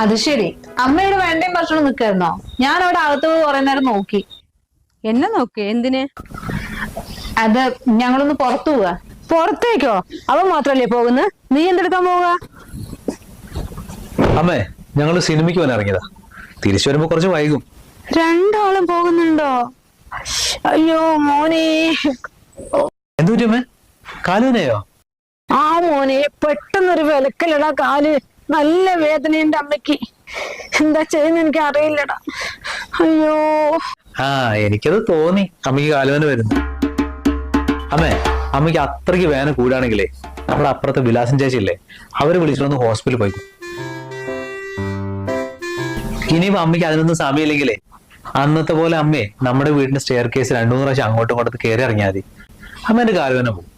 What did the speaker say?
അത് ശരി. അമ്മയുടെ വേണ്ടയും ഭക്ഷണം നിൽക്കായിരുന്നോ? ഞാൻ അവിടെ അകത്ത് കുറെ നേരം നോക്കി. എന്നെ നോക്കി എന്തിന്? അത് ഞങ്ങളൊന്ന് പുറത്തു പോവാ. പുറത്തേക്കോ? അവൻ മാത്രല്ലേ പോകുന്നത്, നീ എന്തെടുക്കാൻ പോവുക? അമ്മേ, ഞങ്ങള് സിനിമയ്ക്ക് പോകാൻ ഇറങ്ങിയതാ. തിരിച്ചു വരുമ്പോ കുറച്ച് വൈകും. രണ്ടാളും പോകുന്നുണ്ടോ? അയ്യോ മോനെ. എന്തു പറ്റി അമ്മേ? കാലുവിനെയോ? ആ മോനെ, പെട്ടെന്നൊരു വിലക്കലടാ കാല്. നല്ല വേദനയുണ്ട് അമ്മയ്ക്ക്. എന്താ ചെയ്യുന്ന എനിക്ക് അറിയില്ലടാ. അയ്യോ. എനിക്കത് തോന്നി അമ്മയ്ക്ക് കാലുവേന വരുന്നു. അമ്മേ, അമ്മയ്ക്ക് അത്രയ്ക്ക് വേദന കൂടാണെങ്കിലേ നമ്മുടെ അപ്പുറത്തെ വിലാസം ചേച്ചിയില്ലേ, അവര് വിളിച്ചിട്ടൊന്ന് ഹോസ്പിറ്റലിൽ പോയിക്കും. ഇനിയിപ്പോ അമ്മയ്ക്ക് അതിനൊന്നും സമയമില്ലെങ്കിലേ അന്നത്തെ പോലെ അമ്മയെ നമ്മുടെ വീടിന്റെ സ്റ്റെയർ കേസ് 2-3 പ്രാവശ്യം അങ്ങോട്ടും ഇങ്ങോട്ടും കയറി ഇറങ്ങിയാൽ മതി. അമ്മ എന്റെ കാലുവേന പോകും.